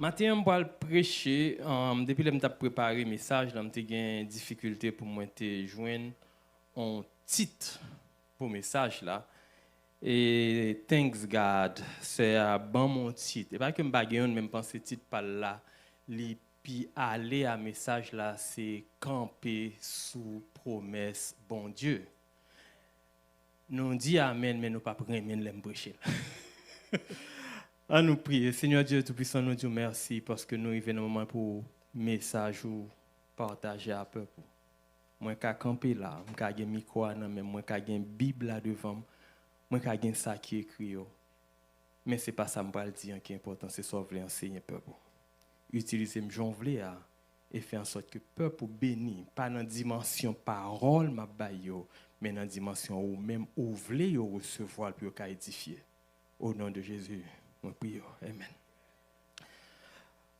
Matin, je vais prêcher. Depuis que je préparé le message, j'ai eu une difficulté pour moi de joindre un titre pour le message. Là. Et thanks God, c'est un bon titre. Et pas que je ne même pas ce titre par là. Puis aller à message là, c'est camper sous promesse, bon Dieu. Nous disons Amen, mais nous ne pouvons pas prendre prêcher. À nous prier. Seigneur Dieu Tout-Puissant, nous disons merci parce que nous arrivons au moment pour message ou partager à peuple. Moi, je suis campé là, je suis un micro, moi, je suis une Bible là devant, moi, je suis un sac qui écrit. Mais ce n'est pas ça que je vais dire qui est important, c'est ça que je veux enseigner peuple. Utiliser mes jonglés et faire en sorte que le peuple béni, pas dans la dimension parole, mais dans la dimension où même où vous voulez recevoir pour édifier. Au nom de Jésus. Mon prière. Amen.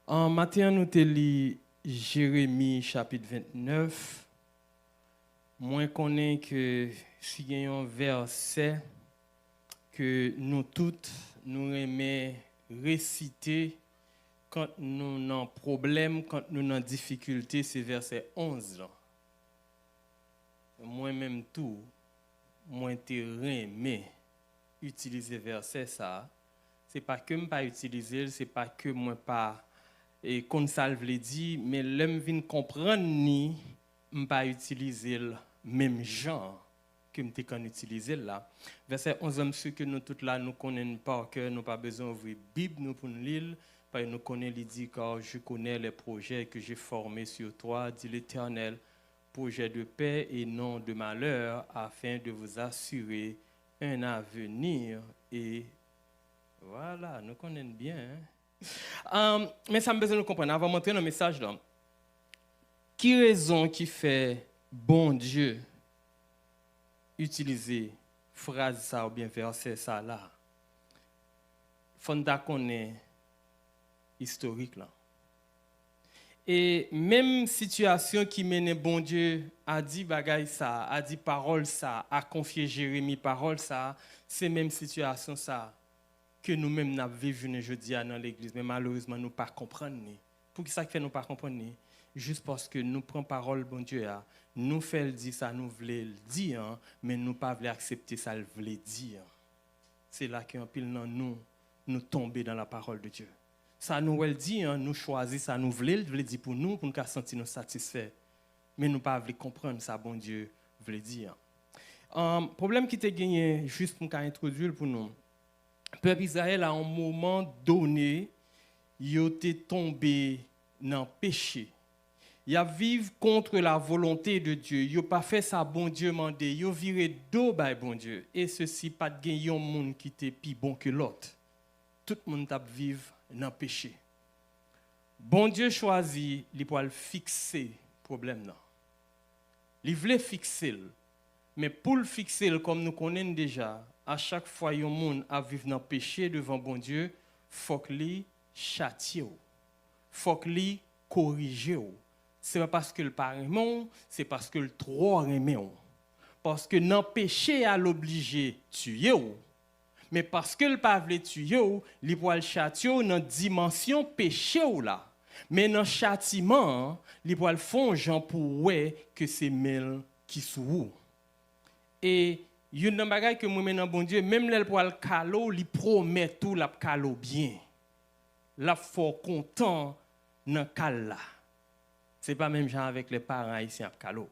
En matin, nous te lis Jérémie chapitre 29. Moi, je connais que s'il y a un verset que nous toutes, nous aimons réciter quand nous avons problème, quand nous avons difficulté, c'est verset 11. Là. Moi-même tout, moi, te aimé utiliser verset ça. C'est pas que je pas utiliser, c'est pas que moi pas et comme ça le dit, mais l'homme vient comprendre ni pas utiliser le même genre que me quand utiliser là. Verset 11 ce que nous toutes là nous connaissons par cœur, nous pas besoin d'ouvrir Bible nous pour nous lire, parce que nous connaissons il dit car je connais les projets que j'ai formés sur toi, dit l'Éternel, projet de paix et non de malheur afin de vous assurer un avenir et voilà, nous connaissons bien. Hein? Mais ça me besoin de comprendre. Avant de montrer le message là. Qui raison qui fait bon Dieu utiliser phrase ça ou bien verset ça là? Faut connaître historique là. Et même situation qui mène bon Dieu a dit bagaille ça, a dit parole ça, a confié Jérémie parole ça, c'est même situation ça. Que nous-mêmes nous vivons aujourd'hui dans l'église, mais malheureusement nous ne comprenons pas. Pour qui ça fait nous pas comprendre? Juste parce que nous prenons parole bon Dieu, nous faisons dire ça, nous voulons le dire, mais nous ne pouvons pas accepter ça, nous voulons dire. C'est là qu'un pile dans nous tomber dans la parole de Dieu. Ça nous le dit, nous choisissons ça, nous voulons dire pour nous sentir nous satisfaits, mais nous ne pouvons pas comprendre ça, bon Dieu veut dire. Problème qui était gagné, juste pour introduire pour nous. Le peuple Israël, à un moment donné, il était tombé dans le péché. Il a vécu contre la volonté de Dieu. Il n'a pas fait ça, bon Dieu mandé. Il a viré dos par bon Dieu. Et ceci, pas de gagner un monde qui était plus bon que l'autre. Tout le monde a vécu dans le péché. Bon Dieu choisit, il pour fixer le problème. Il voulait fixer. Mais pour le fixer, comme nous connaissons déjà, à chaque fois que monde a vivre dans le péché devant bon Dieu, il faut qu'il châtie, il faut qu'il corrige. Ce n'est pas parce que le pas aimé, c'est parce que le trop aimé. Parce que dans le péché, à l'obligé tuer. Mais parce que le pas veut tuer, il faut le châtier dans la dimension péché là. Mais dans le châtiment, il faut le faire pour que c'est mel qui sous. Et il y a une chose que moi maintenant bon Dieu, même là pour le calo, il promet tout la calo bien. La fort content dans cal là. C'est pas même genre avec les parents ici à calo.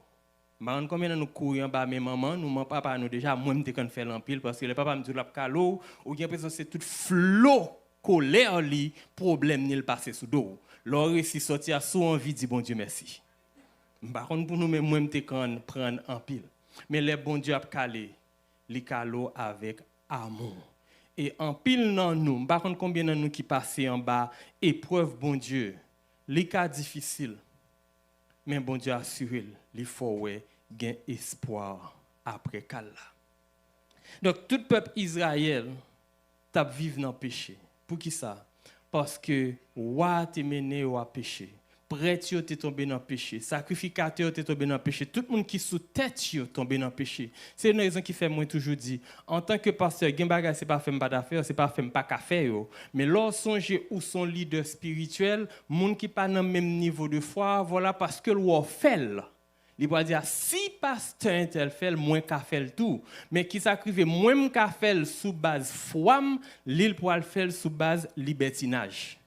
Bah combien nous courons bas mes mamans, nous mon papa nous déjà moi me quand faire l'empile parce que le papa me dit la calo ou bien parce que c'est tout flot colère li problème ni le passer sous dos. Leur récit sorti à sous envie dit bon Dieu merci. Par contre pour nous même moi me prendre en pile. Mais les bon Dieu a calé les calo avec amour. Et en pile dans nous, par contre combien de nous qui passent en bas épreuve bon Dieu, les cas difficiles. Mais bon Dieu a assuré, il faut gain espoir après cala. Donc tout peuple Israël t'a vivre dans le péché. Pour qui ça? Parce que roi te mené au péché. prêtre est tombé dans le péché, sacrificateur est tombé dans le péché, tout le monde qui sous tête est tombé dans le péché. C'est une raison qui fait moi toujours dire, en tant que pasteur, ce c'est pas faire pas d'affaires, c'est pas faire pas café mais lorsque songer ou son leader spirituel, monde qui pas dans le même niveau de foi, voilà parce que le fait. Il va dire si pasteur un tel fait moins qu'a fait tout, mais qui s'acrive moins qu'a fait sous base foi, l'il pourra le faire sous base libertinage.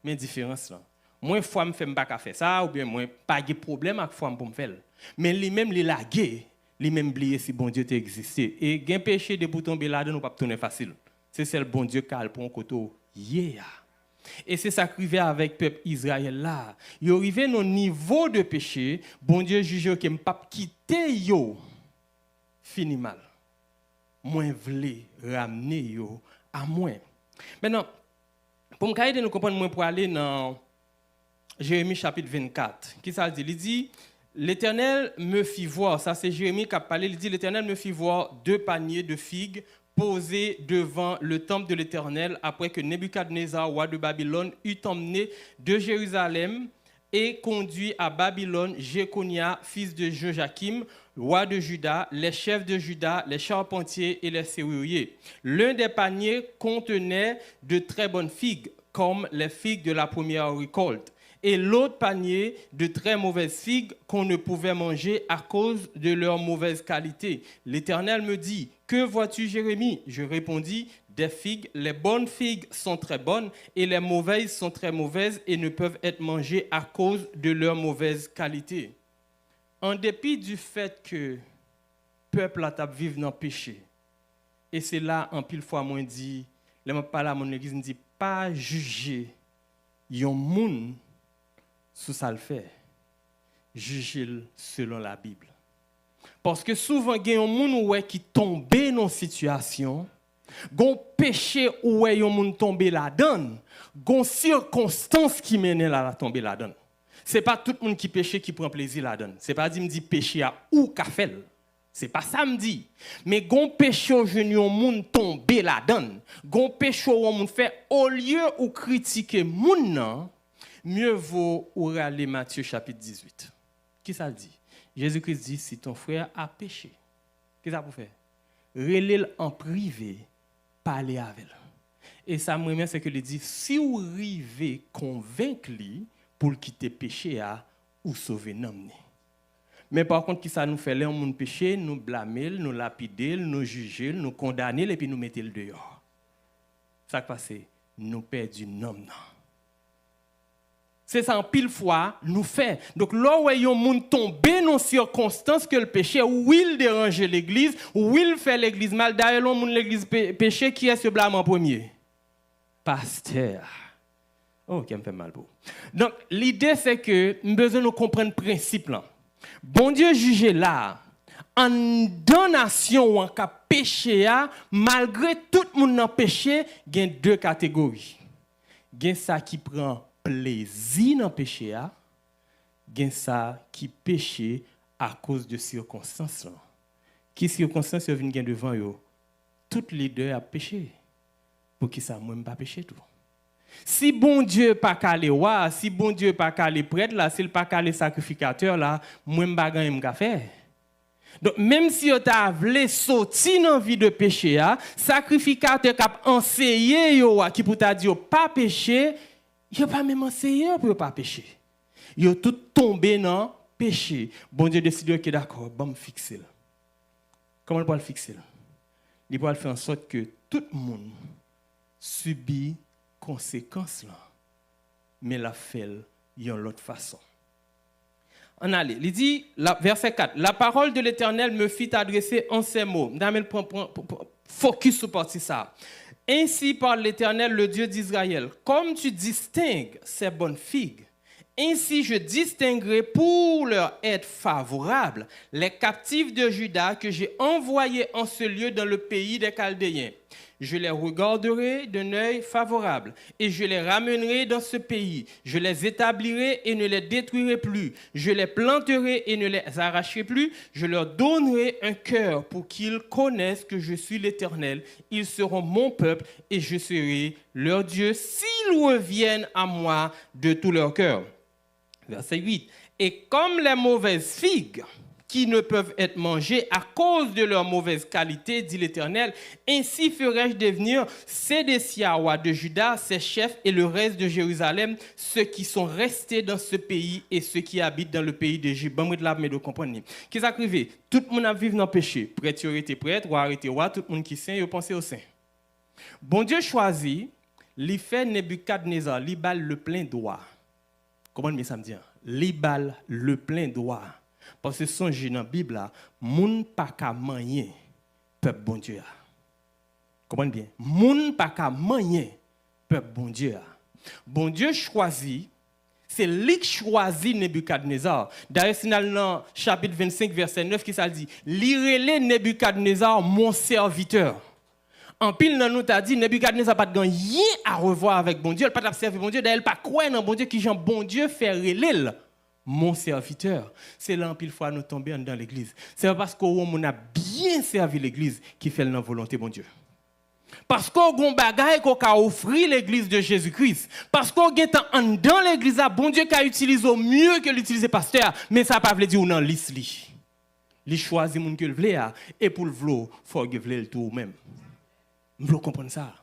Mais différence là. Moi foi me fait pas qu'a faire ça ou bien moi pas de problème avec foi pour me faire. Mais lui-même il lagué, lui-même oublié si bon Dieu t'a existé et gain péché de pour tomber là-dedans pas tourner facile. C'est le bon Dieu qui a pour un côté yeah. Et c'est ça qui arrive avec le peuple Israël là. Ils arrivé à un niveau de péché, bon Dieu juge que pas quitter yo fini mal. Moins voulez ramener yo à moi. Maintenant, pour me aider nous comprendre moi pour aller dans Jérémie chapitre 24. Qui ça dit? Il dit l'Éternel me fit voir, ça c'est Jérémie qui a parlé, il dit l'Éternel me fit voir 2 paniers de figues posé devant le temple de l'Éternel après que Nebuchadnezzar, roi de Babylone, eut emmené de Jérusalem et conduit à Babylone Jéconia, fils de Joachim, roi de Juda, les chefs de Juda, les charpentiers et les serruriers. L'un des paniers contenait de très bonnes figues, comme les figues de la première récolte. Et l'autre panier de très mauvaises figues qu'on ne pouvait manger à cause de leur mauvaise qualité. L'Éternel me dit, que vois-tu, Jérémie? Je répondis, des figues, les bonnes figues sont très bonnes et les mauvaises sont très mauvaises et ne peuvent être mangées à cause de leur mauvaise qualité. En dépit du fait que le peuple a vivre dans le péché, et c'est là, en pile fois, moi dit, les gens parlent à mon église, me dit, pas juger yon moun sous ça le fait, juger selon la Bible. Parce que souvent, il y a un monde qui tombe dans une situation, gon péché ou yon moun tombe là-dedans, gon circonstance qui mène à tomber là-dedans. C'est pas tout le monde qui péché qui prend plaisir là-dedans. C'est pas dit me dit péché à ou qu'a fait. C'est pas ça me dit. Mais gon péché au yon moun tombe là-dedans, gon péché ou moun fait au lieu ou critiquer moun nan, mieux vaut ou aller Matthieu chapitre 18. Qui ça dit? Jésus-Christ dit si ton frère a péché, qu'est-ce que ça pour faire? Relève en privé, parler avec lui. Et ça me remet c'est que il dit si vous arrivez convaincre lui pour quitter péché ou sauver l'homme. Mais par contre qui ça nous fait là on péché, nous blâmer, nous lapider, nous juger, nous condamner et puis nous mettre le dehors. Ça qui passe, nous perdons l'homme. C'est ça en pile fois nous fait. Donc là où yon moun tomber dans circonstances que le péché ou il dérange l'église ou il fait l'église mal d'ailleurs l'on moun l'église péché qui est ce blâme en premier. Pasteur. Oh, qui me fait mal beau. Donc l'idée c'est que nous besoin de comprendre le principe là. Bon Dieu juge là en donation ou en cas péché malgré tout le monde dans péché, il y a 2 catégories. Il y a ça qui prend plaisir dans le péché, il y a ça qui péché à cause de circonstances. Qui circonstances viennent devant eux? Toutes les 2 a péché. Pour qui ça, moi, pas péché tout. Si bon Dieu pas calé wa, si bon Dieu pas calé prêtre là, s'il pas calé sacrificateur là, moi pas gagner m'ka faire. Donc même si on t'a voulu sortir dans vie de péché sacrificateur qui a enseigné yo qui pour t'a dire pas péché, il pas même enseigné pour pas pécher. Yo tout tombé dans péché. Bon Dieu décide que d'accord, bon me fixer. Comment il peut le fixer? Il peut faire en sorte que tout le monde subit conséquences là, mais la fait d'une autre façon. On allait, il dit, verset 4, la parole de l'Éternel me fit adresser en ces mots. Focus sur partie ça. Ainsi parle l'Éternel, le Dieu d'Israël, comme tu distingues ces bonnes figues, ainsi je distinguerai pour leur être favorable les captifs de Juda que j'ai envoyés en ce lieu dans le pays des Chaldéens. Je les regarderai d'un œil favorable et je les ramènerai dans ce pays. Je les établirai et ne les détruirai plus. Je les planterai et ne les arracherai plus. Je leur donnerai un cœur pour qu'ils connaissent que je suis l'Éternel. Ils seront mon peuple et je serai leur Dieu s'ils reviennent à moi de tout leur cœur. Verset 8. Et comme les mauvaises figues qui ne peuvent être mangées à cause de leur mauvaise qualité, dit l'Éternel, ainsi ferai-je devenir Sédécia, roi de Juda, ses chefs et le reste de Jérusalem, ceux qui sont restés dans ce pays et ceux qui habitent dans le pays d'Égypte. Bon, moi de la mais de comprendre. Qu'est-ce qui arrive? Tout le monde a vécu dans le péché. Prêtre, il était prêtre, roi était roi, tout le monde qui saint, il pensait au saint. Bon Dieu choisit, il fait Nebuchadnezzar, il bal le plein droit. Comment on dit ça me dit? Il bal le plein droit. Parce que songez dans la Bible, moun pa ka manyen peuple bon Dieu. Comprenez bien? Moun pa ka manyen peuple bon Dieu. Bon Dieu choisit, c'est lui qui choisit Nebuchadnezzar. D'ailleurs, c'est dans le chapitre 25, verset 9 qui ça dit, l'irélé Nebuchadnezzar, mon serviteur. En pile, nous t'a dit, Nebuchadnezzar n'a pas de rien à revoir avec bon Dieu, il n'a pas d'observer bon Dieu, d'ailleurs, il n'a pas quoi dans bon Dieu qui genre bon Dieu fait relève. Mon serviteur. C'est là, en pile fois, nous tombons dans l'église. C'est parce qu'on a bien servi l'église qui fait la volonté, bon Dieu. Parce qu'on a un bagage qu'on a offert l'église de Jésus-Christ. Parce qu'on a dans l'église, bon Dieu qui a utilisé au mieux que l'utiliser pasteur. Mais ça ne veut pas dire qu'on a liste. Il choisit mon que le veut et pour le vouloir, il faut que le tout même. Vous voulez comprendre ça?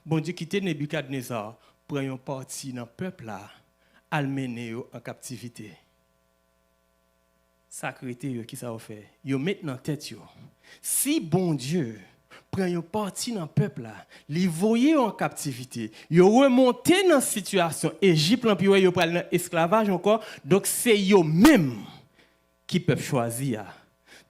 Bon Dieu quitte Nebuchadnezzar, prend une partie dans le peuple là. Almené en captivité. Sacrité, qui ça a fait? Yo met dans tête yo. Si bon Dieu prend une partie dans le peuple là, li voyé en captivité, yo remonté dans situation Égypte puis yo pral dans esclavage encore, donc c'est yo même qui peuvent choisir.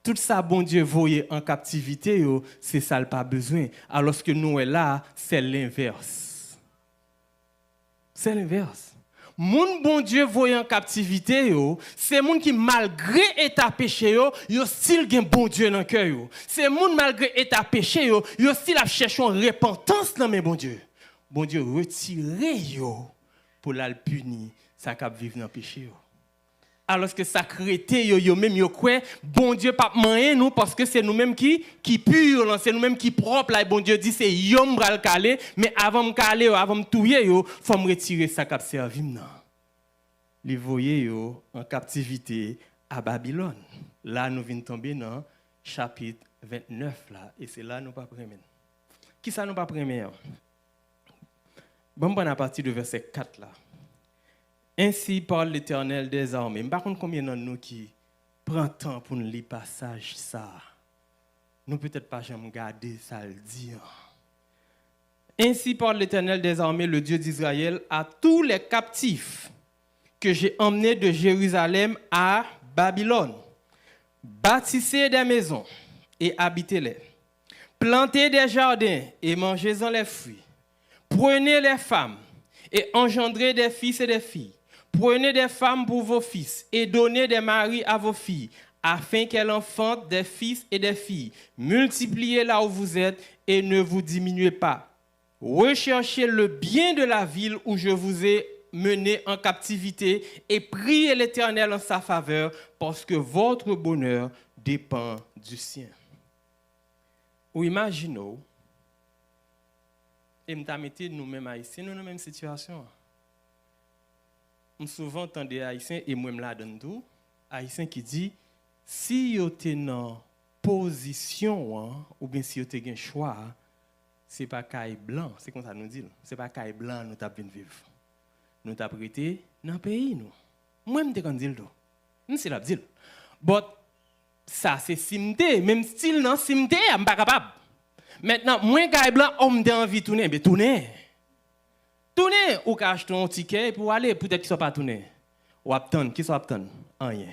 Tout ça bon Dieu voyé en captivité c'est ça le pas besoin. Alors que nous là, c'est l'inverse. C'est l'inverse. Moun bon Dieu voyant en captivité c'est moun qui malgré état péché yo still gen bon Dieu dans cœur c'est moun malgré état péché yo still a cherché une repentance dans mes bon Dieu retiré yo pour la punir ça cap vivre dans péché yo alors que sacrité yo même yo quoi bon Dieu pas manger nous parce que c'est nous mêmes qui pur c'est nous mêmes qui propre là bon Dieu dit c'est yo m'bral calé mais avant me caler avant me touyer faut me retirer ça cap servi non les voyer en captivité à Babylone là nous venons tomber dans chapitre 29 là et c'est là nous pas premier qui ça nous pas premier bon à partir de verset 4 là. Ainsi parle l'Éternel des armées. Par contre, combien de nous qui prend temps pour nous lire passage ça? Nous peut-être pas jamais garder ça le dire. Ainsi parle l'Éternel des armées, le Dieu d'Israël, à tous les captifs que j'ai emmenés de Jérusalem à Babylone. Bâtissez des maisons et habitez-les. Plantez des jardins et mangez-en les fruits. Prenez les femmes et engendrez des fils et des filles. Prenez des femmes pour vos fils et donnez des maris à vos filles, afin qu'elles enfantent des fils et des filles. Multipliez là où vous êtes et ne vous diminuez pas. Recherchez le bien de la ville où je vous ai mené en captivité et priez l'Éternel en sa faveur, parce que votre bonheur dépend du sien. Ou imaginons, et nous mettons nous-mêmes haïtiens dans la même situation. Souvent entend des haïtiens et moi là donne tout haïtien qui dit si vous êtes dans position ou bien si vous avez un choix c'est pas caille blanc c'est comme ça nous dit c'est pas caille blanc nous t'a venir vivre nous t'a prêté dans pays nous moi me dit tout nous c'est la dit but ça c'est simté même style non simté am pas capable maintenant moi caille blanc homme d'envie tourner mais tourner ou qu'à acheter un ticket pour aller, peut-être qu'ils ne sont pas tournés. Ou attendre, qui sont attendre? Rien.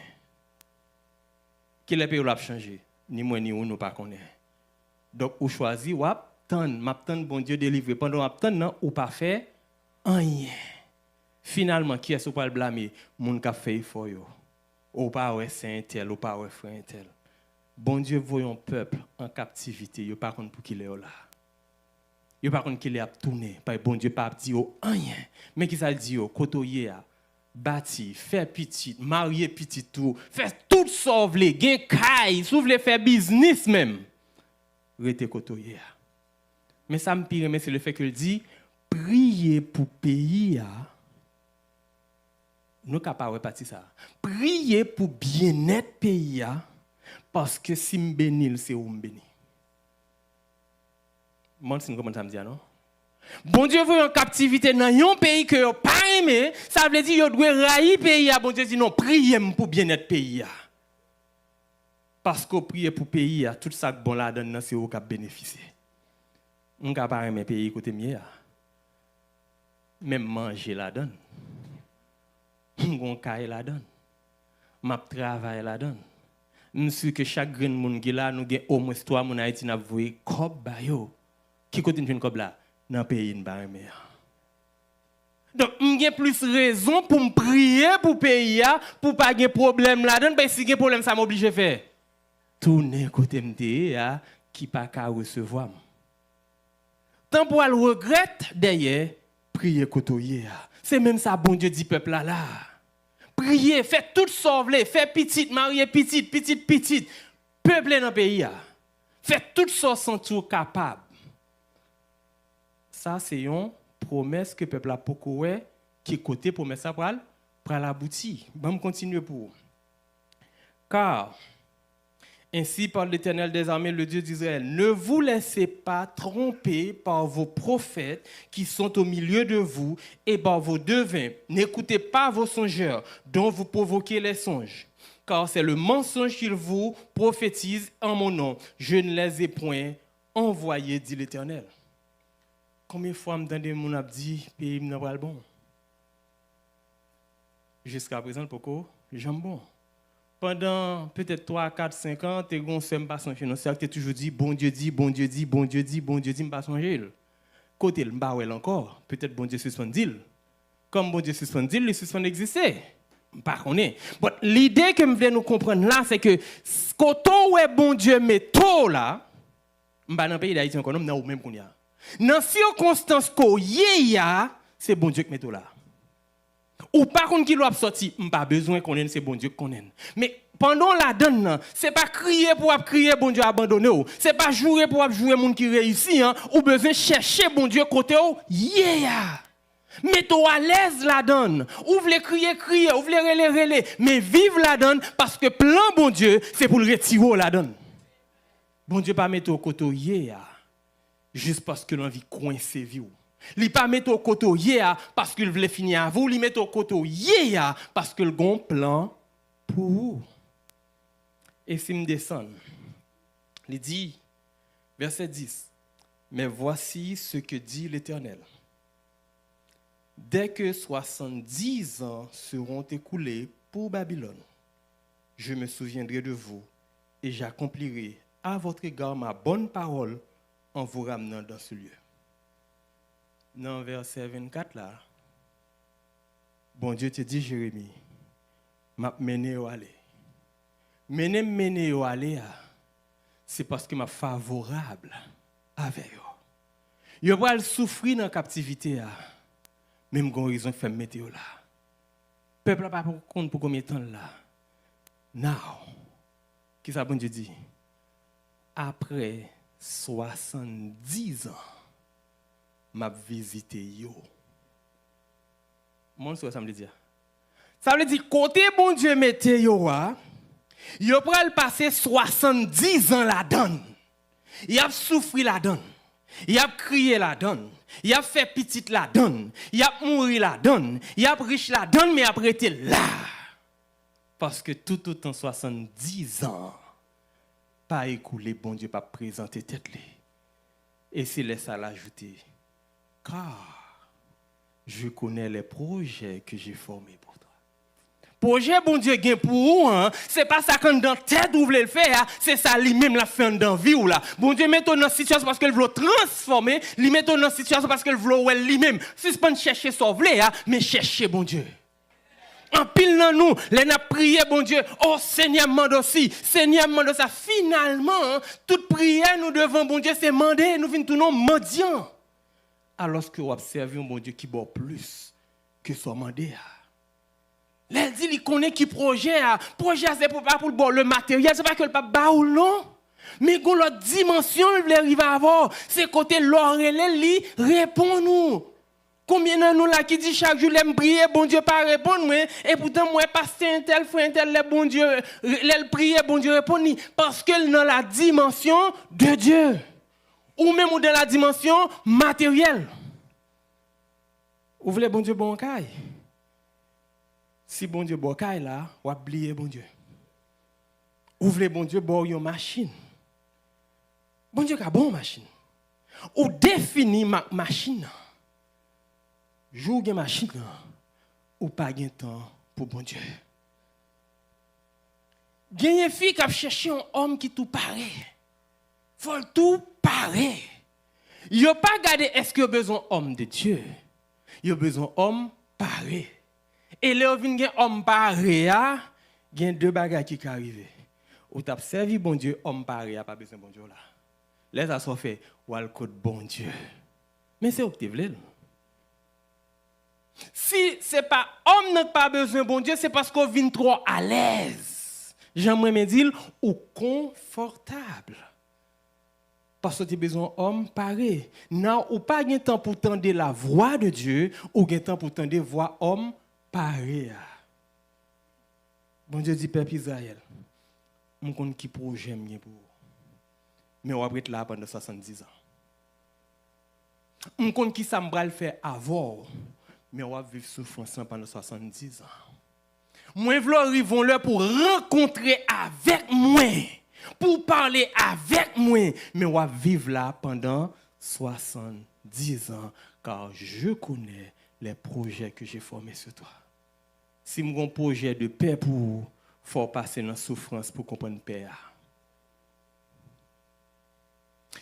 Qui les pays ou changer? Ni moi ni ou nous pas connaît. Donc, ou choisi, ou attendre, bon Dieu délivrer. Pendant attendre, ou pas faire rien. Finalement, qui est-ce pour le blâmer? Moun qui a fait effort yo. Ou pas ouais c'est un tel, ou pas ouais frère un tel. Bon Dieu voyons peuple en captivité, yo pas contre pour qu'il est là. Yo par contre qu'il est tourné par bon Dieu pas dit rien mais qui ça dit côtoyer bâti faire petit marier petit tout faire tout sauver gain caille s'ouvre faire business même rete côtoyer mais ça me pire mais c'est le fait qu'il dit prier pour pays nous sommes capables de partir ça. Priez pour bien-être pays, parce que si je bénis, c'est où je bénis. Moi, je comment ça me dit, non? Bon Dieu, vous en captivité dans un pays que vous n'avez pas aimé, ça veut dire que vous devez railler le pays. Bon Dieu dit non, priez pour bien-être pays. Parce que vous priez pour le pays, tout ça que bon là donne, c'est vous qui bénéficiez. Vous n'avez pas aimé le pays côté mieux. Même manger la donne. Mon caille la donne. Ma travail la donne. Je suis sûr que chaque grain de monde qui là, nous avons au moins 3 personnes en Haïti qui ont vu cob bayo. Qui continue de faire cob là dans le pays de Barémé. Donc, j'ai plus raison pour me prier pour le pays, pour ne pas avoir de problème là-dedans, parce que si j'ai un problème, ça m'oblige à faire. Tourner côté de qui pas qu'à recevoir. Tant pour le regrette, d'ailleurs, prier côté. C'est même ça, bon Dieu dit peuple là. Priez, faites tout sauver, faites petite, marier petite. Peuple dans le pays. Faites tout ça sans tout capable. Ça, c'est une promesse que le peuple a beaucoup qui est côté promesse pour l'aboutir. Bon, continue pour. Car, ainsi parle l'Éternel des armées, le Dieu d'Israël, ne vous laissez pas tromper par vos prophètes qui sont au milieu de vous et par vos devins. N'écoutez pas vos songeurs dont vous provoquez les songes. Car c'est le mensonge qu'ils vous prophétisent en mon nom. Je ne les ai point envoyés, dit l'Éternel. Combien de fois m'entendez des gens dit pays n'a pas le bon? Jusqu'à présent, pourquoi jambon? Pendant peut-être 3, 4, 5 ans, tu as pas songé. Tu as toujours dit, bon Dieu dit, bon Dieu dit, bon Dieu dit, bon Dieu dit, je ne pas songé. Côté le mbawel encore, peut-être bon Dieu suspendil. Comme bon Dieu suspendil, le suspend existait. Pas connaît. L'idée que je veux nous comprendre là, c'est que quand on est bon Dieu métaux là, dans le pays d'Haïti encore, nous même qu'on y a. Dans les circonstances qu'on y a, c'est bon Dieu qui métaux là. Ou par contre qui l'a sorti, pas besoin qu'on ait, c'est bon Dieu qu'on ait. Mais pendant la donne, c'est pas crier pour crier bon Dieu abandonné, c'est pas jouer pour jouer monde qui réussit, ou besoin chercher bon Dieu côté yeah. Mettez-vous à l'aise la donne. Ou voulez crier, ou voulez relais, mais vive la donne parce que plan bon Dieu, c'est pour le retirer la donne. Bon Dieu pas mettre au côté yeah juste parce que l'envie coincer vie. Il pas mettre au côté parce qu'il voulait finir à vous, il met au côté parce que le bon plan pour vous. Et si me descend, il dit verset 10. Mais voici ce que dit l'Éternel. Dès que 70 ans seront écoulés pour Babylone, je me souviendrai de vous et j'accomplirai à votre égard ma bonne parole en vous ramenant dans ce lieu. Dans verset 24 là, bon Dieu te dit Jérémie, m'a mené au aller. Mené au aller, c'est parce que m'a favorable avec eux. Yo va souffrir dans la captivité même gon raison faire météo là. Peuple pas compte pour combien de temps là. Now, qui ça bon Dieu dit? Après 70 ans m'a visité yo. Mon soeur ça me dit. Ça veut dire côté bon Dieu mettez yo yo pral passer 70 ans la donne. Il a souffri la donne. Il a crié la donne. Il a fait petite la donne. Il a mouru la donne. Il a riche la donne mais après été là. Parce que tout autant 70 ans pas écoulé bon Dieu pas présenter tête li. Et c'est laisse à l'ajouter. Car je connais les projets que j'ai formés pour toi. Projet bon Dieu gain pour vous, c'est pas ça quand dans tête vous voulez le faire, c'est ça lui-même la fin dans vie ou là. Bon Dieu met dans situation parce qu'il veut transformer, lui met dans situation parce qu'il veut lui-même. Si c'est pas chercher sauver mais chercher bon Dieu. En pile dans nous, les n'a prié bon Dieu, oh Seigneur mande aussi, Seigneur mande ça. Finalement, toute prière nous devons bon Dieu c'est demander, nous venons tout non mendiant. Alors que vous observez un bon Dieu qui boit plus que son mandé. Il dit il connaît qui projet c'est pas pour le matériel, c'est pas que le pas ba ou non. Mais gon l'autre dimension il veut arriver à avoir, c'est côté l'or et li répond nous. Combien de nous là qui dit chaque jour, l'aime prier, bon Dieu pas répondre, moi, et pourtant, moi, pasteur un tel, frère un tel, le bon Dieu, l'aime prier, bon Dieu répond, parce que dans la dimension de Dieu, ou même dans la dimension matérielle. Vous voulez bon Dieu bon caille? Si bon Dieu bon caille là, ou oublier bon Dieu. Vous voulez bon Dieu bon une machine. Bon Dieu a bon machine. Ou définit ma machine. Joue une machine ou pas de temps pour bon Dieu. Gagne une fille qui a cherché un homme qui tout pareil. Faut tout pareil. Il a pas regardé est-ce qu'il a besoin homme de Dieu. Il a besoin homme pareil. Et là vient un homme pareil, il y a deux bagages qui arrivent. Ou t'as servi bon Dieu homme pareil, pas besoin bon Dieu là. Les a fait ou al code bon Dieu. Mais c'est optivel. Si ce n'est pas homme n'a pas besoin de bon Dieu, c'est parce qu'on vient trop à l'aise. J'aimerais me dire, ou confortable. Parce que tu as besoin d'homme pareil. Non, ou pas de temps pour tendre la voix de Dieu, ou de temps pour tendre la voix homme pareil. Bon Dieu dit, Père Israël, je ne sais pas projet pour vous. Mais on va être là pendant 70 ans. Je ne sais pas qui ça me faire avant. Mais on va vivre souffrance pendant 70 ans. Moi, je veux arriver là pour rencontrer avec moi, pour parler avec moi. Mais on va vivre là pendant 70 ans, car je connais les projets que j'ai formés sur toi. Si j'ai un projet de paix pour vous, il faut passer dans la souffrance pour comprendre la paix.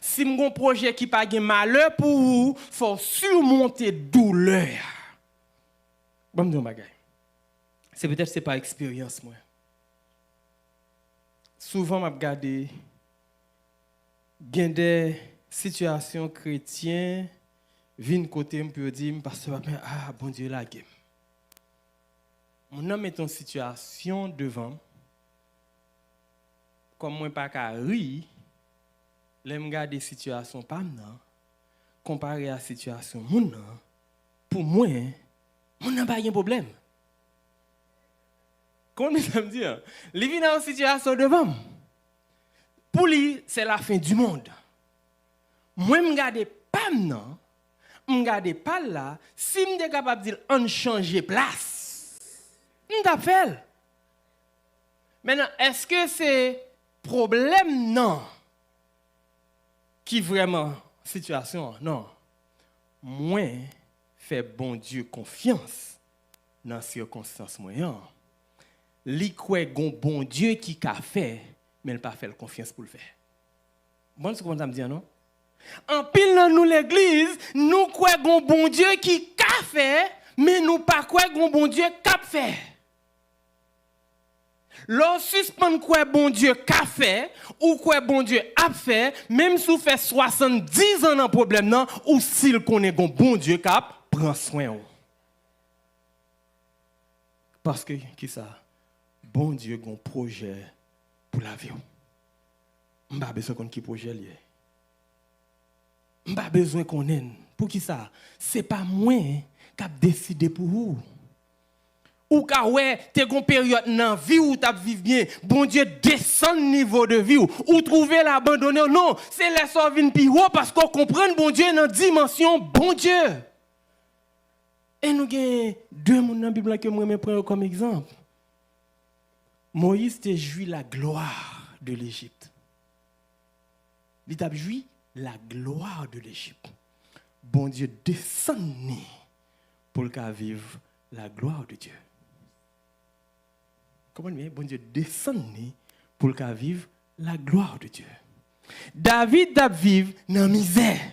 Si j'ai un projet qui n'a pas de malheur pour vous, il faut surmonter la douleur. Bon, me dire bagay. C'est peut-être c'est pas expérience moi. Souvent m'a regardé des situations chrétiennes viennent côté me peut dire parce que ah bon Dieu la game. Mon homme est en situation devant comme moi pas qu'à rire, l'aime regarder situation pas non comparé à la situation mon pour moi on n'a pas de problème. Comment ça me dit? Il vit dans une situation devant. Pour lui, c'est la fin du monde. Moi, je ne regarde pas maintenant, je ne regarde pas là. Si je suis capable de dire on change de place, je t'appelle. Maintenant, est-ce que c'est problème? Non. Qui vraiment situation? Non. Moi, fait bon Dieu confiance dans les circonstances moyennes. Li croit gon bon Dieu qui a fait, mais il pas fait confiance pour le faire. Bon, c'est comment ça me dit, non? En pile dans nous l'église, nous croyons gon bon Dieu qui a fait, mais nous pas croyons gon bon Dieu qui a fait. L'on suspend quoi bon Dieu qu'a fait ou quoi bon Dieu a fait, même si vous fait 70 ans dans problème non, ou s'il connaît bon Dieu qui prend soin. Parce que qui ça? Bon Dieu a un projet pour la vie. Je n'ai pas besoin qu'on qui projet lié. Je n'ai pas besoin qu'on ait. Pour qui ça? Ce n'est pas moi qui a décidé pour vous. Ou ka ouais, t'es une période dans la vie où tu vis bien, bon Dieu descend le niveau de vie ou trouver l'abandonner. Non, c'est la sorvine plus haut parce qu'on comprend bon Dieu dans la dimension bon Dieu. Et nous avons deux mondes dans la Bible que moi je prends comme exemple. Moïse te jouit la gloire de l'Égypte. Il t'a joui la gloire de l'Égypte. Bon Dieu descend pour le vivre la gloire de Dieu. Comment bien? Bon Dieu descend pour le vivre la gloire de Dieu. David a vivre dans la misère.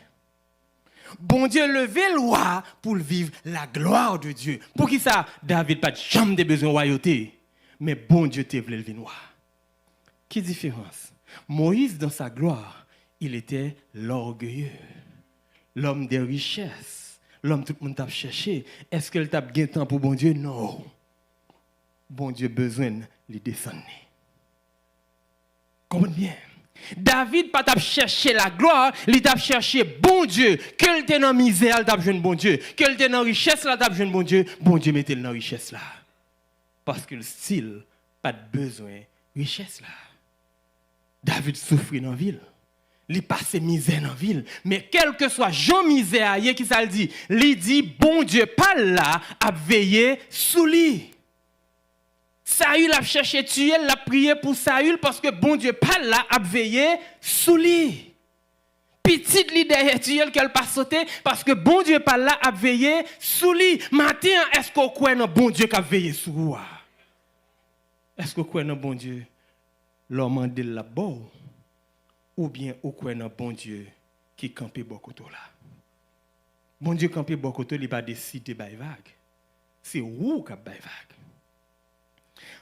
Bon Dieu levé le roi pour vivre la gloire de Dieu. Pour qui ça? David pas jamais besoin de royauté. Mais bon Dieu te voulait le roi. Quelle différence? Moïse dans sa gloire, il était l'orgueilleux. L'homme des richesses. L'homme tout le monde t'a cherché. Est-ce qu'il t'a bien temps pour bon Dieu? Non. Bon Dieu besoin de descendre. Comprenez bien. David pas t'a cherché la gloire, il t'a cherché bon Dieu. Que le t'es dans misère, il t'a besoin de bon Dieu. Que le t'es dans richesse, là t'a besoin de bon Dieu. Bon Dieu mettez-le dans richesse là. Parce que le style pas de besoin richesse là. David souffrit dans la ville. Il passe misère dans la ville. Mais quel que soit Jean misère, qui ça le dit, il dit, bon Dieu, pas là, à veiller sous lui. Saül a cherché tuer, il a prié pour Saül parce que bon Dieu, pas là, à veiller sous lui. Petite li derrière tuer, qu'elle pas sauter parce que bon Dieu, pas là, à veiller sous lui. Matin, est-ce qu'on croit dans bon Dieu qui a veillé sous vous? Est-ce qu'on croit dans bon Dieu? L'homme de la bas ou bien au croit dans bon Dieu qui campé beaucoup là. Bon Dieu campé beaucoup il n'a pas décidé de vague. C'est vous qui avez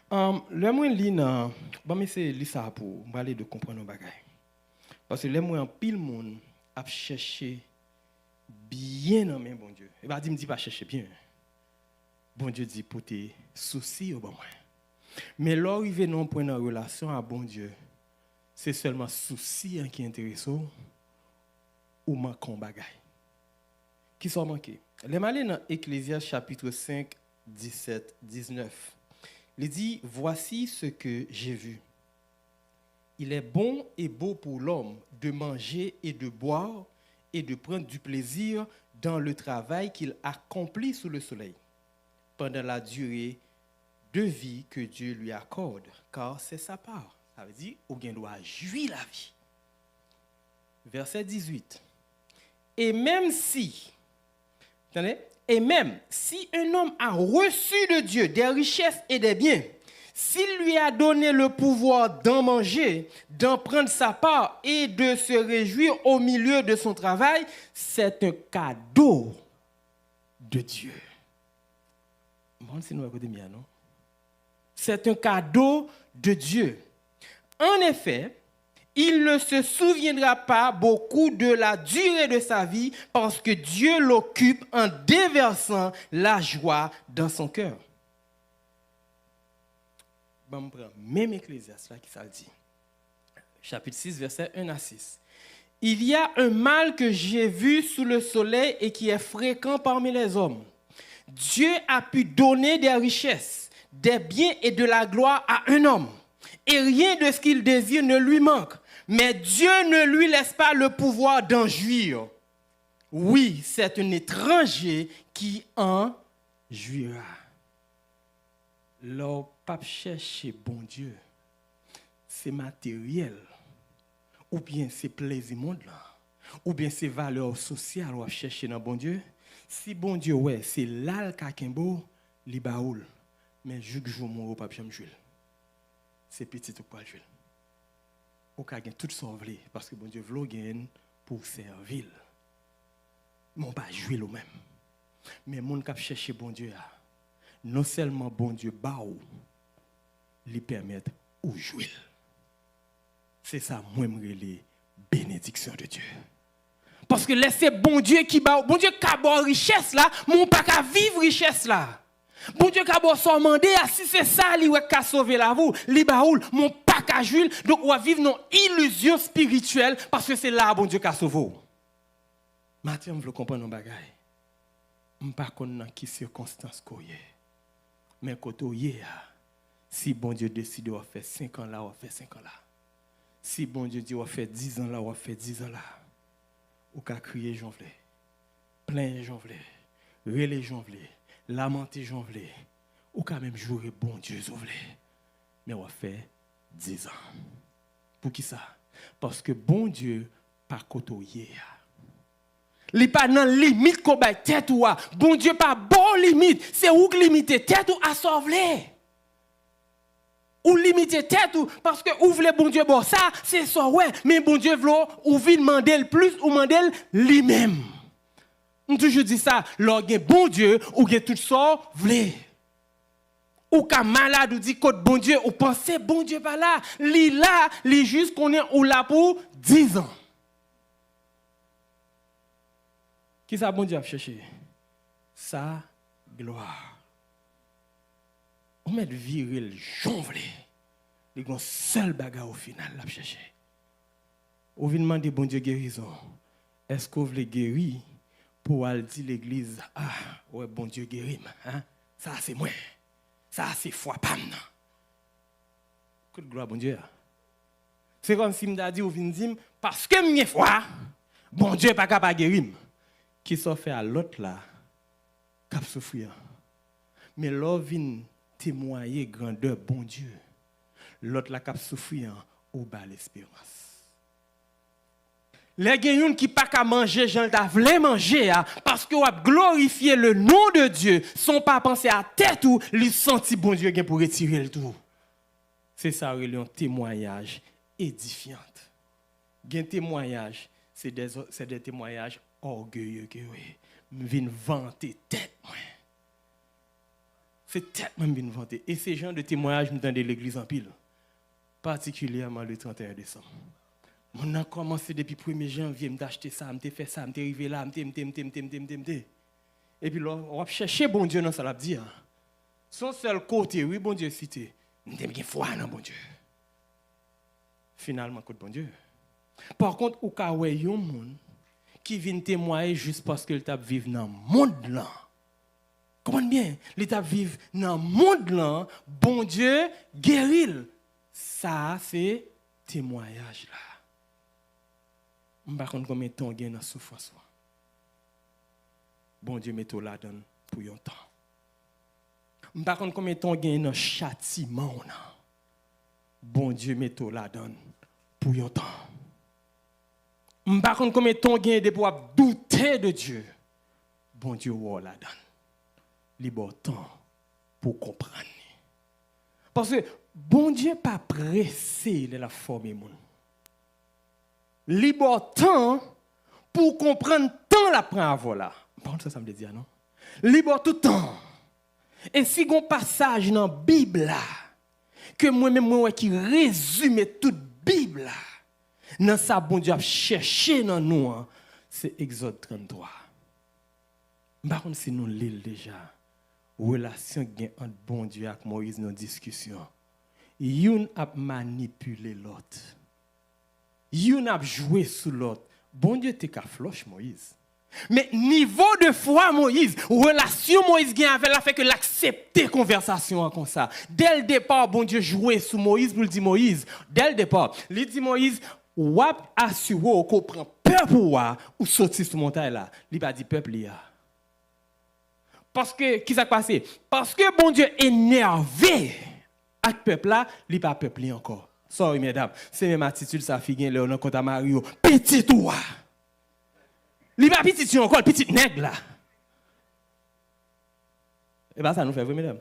vague. Le moins li nan, bon mais c'est li ça pour parler de comprendre nos bagages. Parce que le moins en pile monde a cherché bien dans main bon Dieu. Et bah dit pas chercher bien. Bon Dieu dit pour tes soucis au bon moins. Mais l'arrivée non point dans relation à bon Dieu, c'est seulement souci qui intéresse ou manquons bagaille. Qui sont manqués. Les malins dans Ecclésiaste chapitre 5, 17, 19. Il dit, voici ce que j'ai vu. Il est bon et beau pour l'homme de manger et de boire et de prendre du plaisir dans le travail qu'il accomplit sous le soleil, pendant la durée de vie que Dieu lui accorde, car c'est sa part. Ça veut dire, ou bien doit jouir la vie. Verset 18. Et même si, attendez, et même si un homme a reçu de Dieu des richesses et des biens, s'il lui a donné le pouvoir d'en manger, d'en prendre sa part et de se réjouir au milieu de son travail, c'est un cadeau de Dieu. Bon, c'est nous à côté mien, non? C'est un cadeau de Dieu. En effet, il ne se souviendra pas beaucoup de la durée de sa vie parce que Dieu l'occupe en déversant la joie dans son cœur. Bon, même Ecclésiaste là qui ça dit. Chapitre 6, versets 1 à 6. Il y a un mal que j'ai vu sous le soleil et qui est fréquent parmi les hommes. Dieu a pu donner des richesses, des biens et de la gloire à un homme. Et rien de ce qu'il désire ne lui manque. Mais Dieu ne lui laisse pas le pouvoir d'en jouir. Oui, c'est un étranger qui en jouira. Leur pape chercher bon Dieu, c'est matériel, ou bien c'est plaisir monde là, ou bien c'est valeur sociale ou chercher dans bon Dieu. Si bon Dieu ouais, c'est là le kakembo, li baoul, mais juk jou mon pape j'aime jouer. C'est petit ou pas jouer. Ou ka gen tout sauver parce que bon Dieu vlo gen pour servir. Mon pas jouer le même. Mais mon k'ap chercher bon Dieu a, non seulement bon Dieu baou, lui permettre ou jouer. C'est ça moi les bénédictions de Dieu. Parce que laissez bon Dieu qui baou, bon Dieu ka bon richesse là, mon pas ka vivre richesse là. Bon Dieu ka bon son mandé, si c'est ça li ka sauver la vous, li baoul, mon pas ka jouer, donc on va vivre non illusion spirituelle parce que c'est là bon Dieu ka sauver. Mathieu, je veux comprendre un bagage. Je ne sais pas dans quelle circonstance qu'on est. Mais quand on est, si bon Dieu décide de faire 5 ans là, on va faire 5 ans là. Si bon Dieu dit on va faire 10 ans là, on va faire 10 ans là. Ou qu'à crier, j'en voulais. Plaindre, j'en voulais. Relais, j'en voulais. Lamenter, j'en voulais. Ou quand même jouer bon Dieu, j'en voulais. Mais on va faire 10 ans. Pour qui ça? Parce que bon Dieu, par côté, li pas nan limite ko bay tête ou a. Bon Dieu pas bon limite, c'est ou limiter tête ou à sauver. Ou limiter tête ou parce que ou vle bon Dieu bon ça, c'est ça ouais, mais bon Dieu vle ou vle demander le plus ou demander lui-même. On toujours dit ça, lor gen bon Dieu ou gen tout ça vle. Ou ka malade ou dit côté bon Dieu ou penser bon Dieu pas là, li juste qu'on est ou là pour 10 ans. Qui ça bon Dieu a cherché? Sa gloire. On met virer le jonvlé. Il y a un seul bagarre au final à chercher. Ou vient demander bon Dieu guérison. Est-ce que vous voulez guérir pour aller dire l'église, ah, ouais, bon Dieu guérit, hein? Ça c'est moi. Ça c'est foi, pam. Que de gloire, bon Dieu. C'est comme si je dis, ou vient dire, parce que j'ai foi, bon Dieu n'est pas capable de guérir. Qui s'en fait à l'autre là, cap souffrir. Mais l'autre vient témoigner grandeur, bon Dieu. L'autre là, cap souffrir, ou bas l'espérance. Les gens qui pas qu'à manger, j'en voulais manger, parce que ont glorifié le nom de Dieu, sont pas pensés à tête ou les senti bon Dieu pour retirer le tout. C'est ça, un témoignage édifiant. Un témoignage, c'est des témoignages orgueilleux que oui, me viennent vanter tête moi. C'est tête moi me viennent vanter. Et ces gens de témoignages me donnent de l'église en pile, particulièrement le 31 décembre. On a commencé depuis le 1er janvier, je acheté ça, je fait ça, je arrivé là, et puis là, on va chercher bon Dieu dans ça, l'a dit. Son seul côté, oui, bon Dieu cité, je n'ai foi dans bon Dieu. Finalement, côté bon Dieu. Par contre, au cas où il y a un monde qui vient témoigner juste parce qu'il t'a vivre dans le monde là. Comprenez bien, il t'a vivre dans le monde là, bon Dieu guérit. Ça, c'est témoignage là. Je ne sais pas combien de temps il y a dans la souffrance. Bon Dieu met tout là-dedans pour un temps. Je ne sais pas combien de temps il y a dans le châtiment. Bon Dieu met tout là-dedans pour un temps. Je ne sais pas combien de temps il y a pour douter de Dieu. Bon Dieu voit là-dedans. Il y a temps pour comprendre. Parce que bon Dieu n'est pas pressé de la former. Libre temps pour comprendre tant la prend à voilà. Bon, ça me dit non. Libre tout temps. Et si on passage dans la Bible là, que moi-même moi qui résume toute Bible là, dans ça bon Dieu a cherché dans nous, c'est Exode 33. Par contre si nous lisons déjà relation entre bon Dieu et Moïse dans discussion. Yon a manipulé l'autre. Yon a joué sous l'autre. Bon Dieu t'es qu'à floche Moïse. Mais niveau de foi Moïse, relation Moïse gagne avec la fait que l'accepter conversation comme ça. Dès le départ, bon Dieu jouait sous Moïse pour le dire Moïse. Dès le départ, il dit Moïse, ou assuré qu'on prend peur pour moi ou sortir sur montagne là. Il pas dit peuple là. Parce que qui s'est passé? Parce que bon Dieu énervé avec peuple là, il pas peuple encore. Sorry mesdames, c'est même attitude ça figue là on compte à Mario, petit toi. Il pas petit encore, le petit nègre là. Et bien ça nous fait vrai mesdames.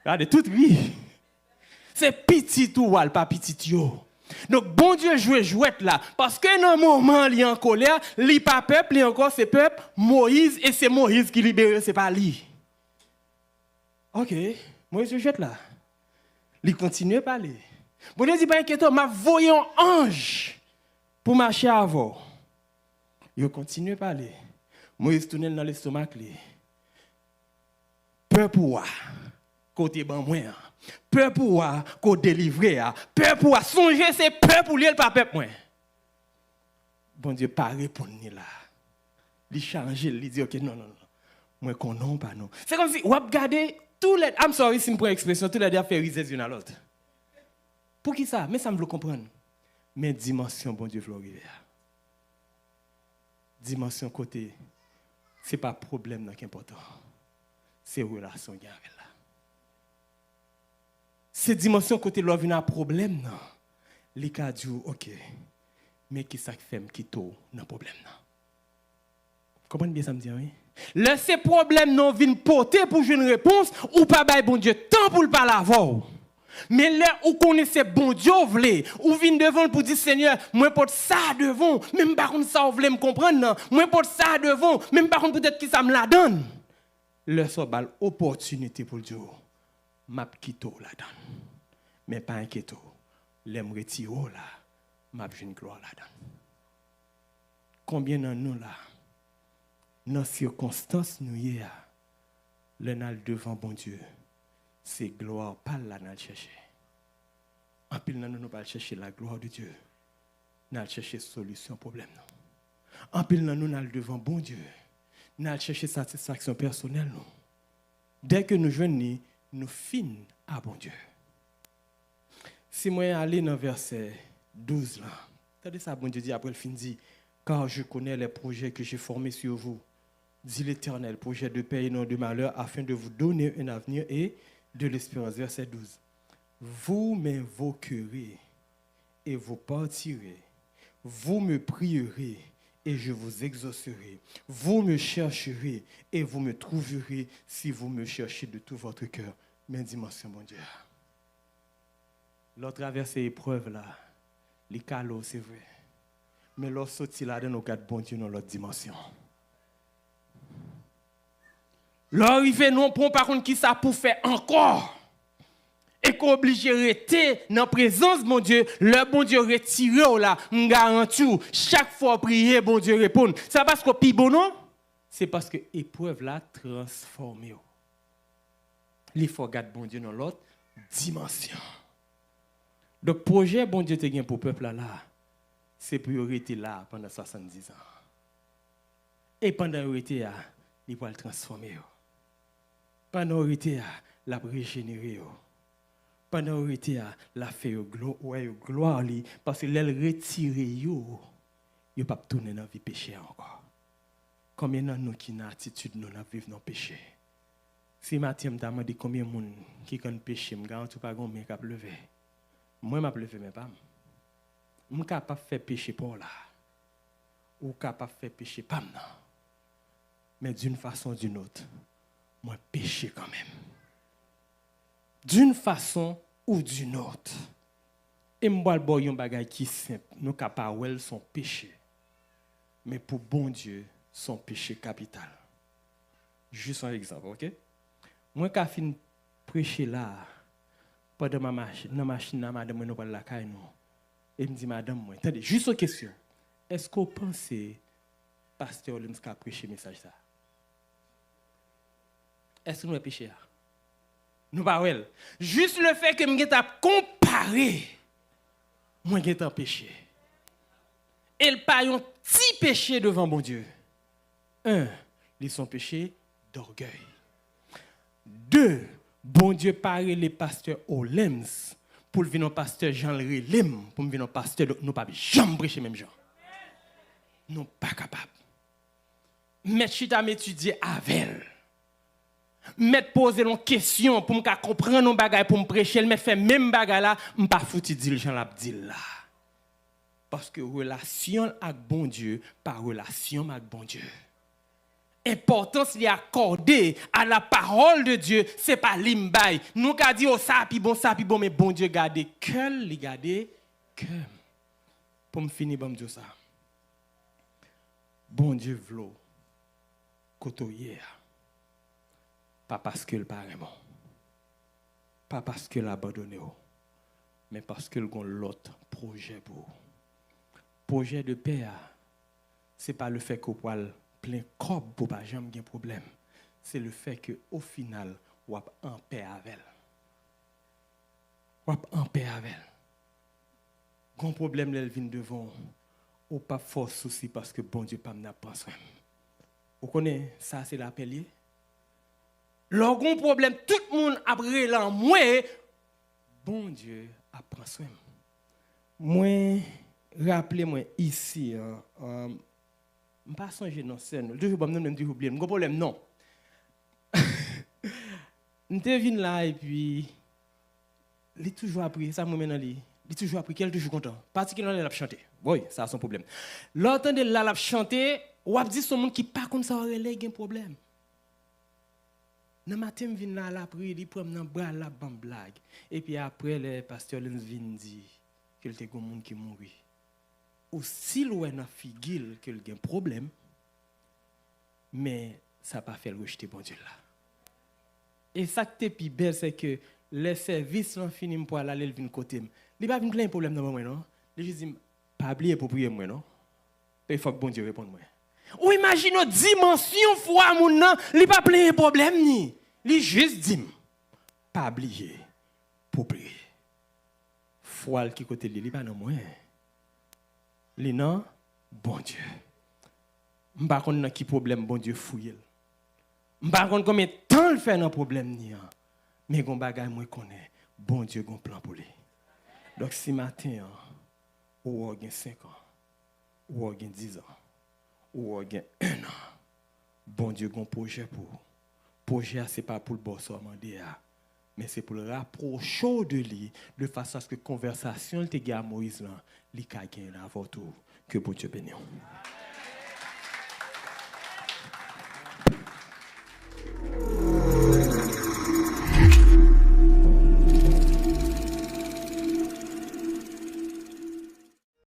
Regardez tout oui. C'est petit toi, pas petit yo. Donc bon Dieu jouette là parce que dans le moment il est en colère, il pas peuple, il encore c'est peuple Moïse et c'est Moïse qui libère, c'est pas lui. OK, Moïse jouette là. Il continue à parler. Bon Dieu dit pas inquiétant, m'a voyé un ange pour marcher avant. Il continue à parler. Moïse tourne dans l'estomac li. Peur pour moi, côté ban moi. Peur pour moi, qu'on délivrer. Peur pour moi, songer c'est peur pour lui, pas peur moi. Bon Dieu pas répondre là. Il change, il dit OK non. Moi qu'on non pas non. C'est comme si on regarder tous les I'm sorry si me prend expression tous les deux faire riser une à l'autre. Pour qui ça? Mais ça me veut comprendre. Mais dimension bon Dieu veut arriver. Dimension côté c'est pas problème qui est important. C'est relation qui est avec là. C'est dimension côté l'homme vient un problème non. Les cas dit OK. Mais qui ça fait qui to dans problème non. Comprenez bien ça me dit oui. Laissez problème non vinn porter pour jouer une réponse ou pas bail bon Dieu temps pour le parler avant. Mais là où connaissez bon Dieu vle ou vinn devant pour dire Seigneur, moi porte ça devant, même par contre ça vle me comprendre non. Moi porte ça devant, même par contre peut-être qui ça me la donne. Le so bal opportunité pour Dieu. M'a quitto la donne. Mais pas inquiéto. L'aime retiro là, m'a une gloire la donne. Combien dans nous là dans circonstances nous y a le nal devant bon Dieu. C'est gloire pas là n'a chercher. En pile nous pas chercher la gloire de Dieu. nous allons chercher solution au problème. En pile, nous allons devant bon Dieu. Nous allons chercher satisfaction personnelle. Non? Dès que nous joignons, nous finissons à bon Dieu. Si moi aller dans verset 12 là, regardez ça, bon Dieu dit après le fin dit, car je connais les projets que j'ai formés sur vous, dit l'Éternel, projet de paix et non de malheur, afin de vous donner un avenir et de l'espérance. Verset 12. Vous m'invoquerez et vous partirez, vous me prierez et je vous exaucerai. Vous me chercherez et vous me trouverez si vous me cherchez de tout votre cœur. Mes dimensions, mon Dieu. L'autre traverser épreuve là, les calos, c'est vrai. Mais l'autre sorti là dans nos quatre bon Dieu dans l'autre dimension. L'arrivée non pour par contre qui ça pour faire encore. Et qu'on obligé de rester dans la présence de mon Dieu, le bon Dieu retiré là, on garantit, chaque fois prier, bon Dieu répond. C'est parce que pi bon non? C'est parce que l'épreuve là transformé. Il faut garder bon Dieu dans l'autre dimension. Donc projet bon Dieu te gain pour peuple là, c'est priorité là pendant 70 ans. Et pendant priorité là, il va le transformer. Pendant priorité là, la régénérer. Pendant priorité là, la faire gloire parce que l'elle retire yo pas tourner dans vie péché encore. Combien de nous qui n'a attitude nous n'a vivre dans péché. Si Mathieu m'a demandé combien de monde qui quand péché, me garantis pas gon mais cap lever. Moi m'a lever mais pas. Je suis capable de faire péché pour là. Ou capable de faire péché pas non. Mais d'une façon ou d'une autre, moi péché quand même. D'une façon ou d'une autre. Et moi le un bagage qui simple, nous capable son péché. Mais pour bon Dieu, son péché capital. Juste un exemple, OK? Moi quand fin prêcher là pendant ma machine, dans machine madame nous parle la caille nous. Et me dit madame moi, attendez, juste une question. Est-ce que vous pensez pasteur Lemska prêcher message ça? Est-ce que nous péché là? Nous pas well. Juste le fait que me geta comparer moi geta péché. Et le pas un petit péché devant bon Dieu. 1, ils sont péchés d'orgueil. 2, bon Dieu parle les pasteurs au Lems pour venir pasteur Jean Lem pour venir pasteur nous pas jamais prêcher même Jean. Nous pas capable. Mettre chita m'étudier avec. Mettre poser une question pour me comprendre nos bagages pour me prêcher, mais faire même bagage là, me pas fouti dire Jean l'a dit là. Parce que relation avec bon Dieu, pas relation avec bon Dieu. Importance li accordée à la parole de Dieu, c'est pas l'imbay. Nous ka dit oh ça puis bon mais bon Dieu garde cœur, li garde cœur. Pour me finir bon Dieu ça. Bon Dieu vlo côtoyer. Pas parce que le pas bon. Pas parce que l'abandonné mais parce que le l'autre projet pour. Projet de paix c'est pas le fait qu'on poil plein corps pour pas jamais de problème. C'est le fait que au final, on est en paix avec elle. On est en paix avec elle. Grand problème elle vient devant, ou pas force souci parce que bon Dieu pas n'a pas soin. Vous connaissez ça c'est l'appel. Leur grand problème tout le monde après là moi bon Dieu a prend soin. Moi rappelez-moi ici je ne pas songer dans scène. Toujours pas me dire oublier. Mon problème non. Je venu là et puis il toujours appris ça moi maintenant il toujours appris qu'elle toujours content. Particulièrement elle a chanté. Oui, ça a son problème. L'entendre là l'a chanter, ou a dit son monde qui pas comme ça aurait un problème. Dans matin vinn là la prier, il prend dans bras la blague et puis après le pasteur vient dire qu'il était un monde qui mourit. Ou si loin dans figure qu'il y a un problème, mais ça n'a pas fait le rejeter bon Dieu là. Et ça qui est plus belle, c'est que les services sont finis pour aller venir côté. Il n'a pas un problème dans moi, non? Il juste dit, pas oublier pour prier moi, non? Il faut que bon Dieu réponde moi. Ou imaginez dimension foi mon non, il pas plein problème ni. Il juste dit, pas oublier pour prier. Foi qui côté il pas dans moi. li nan bon Dieu. M'pa konn nan ki problème bon Dieu fouille. M'pa konn combien de temps le fait nan problème ni an. Mais gon bagay moi connais, bon Dieu gon plan pour lui. Donc si matin ou gen 5 ans, ou gen 10 ans, ou gen 1 an, bon Dieu gon projet pour. Projet c'est pas pour le boss demander mais c'est pour le rapprocher de lui de façon à ce que conversation te gars Moïse là, li ka gen avant tout que bon Dieu bénisse.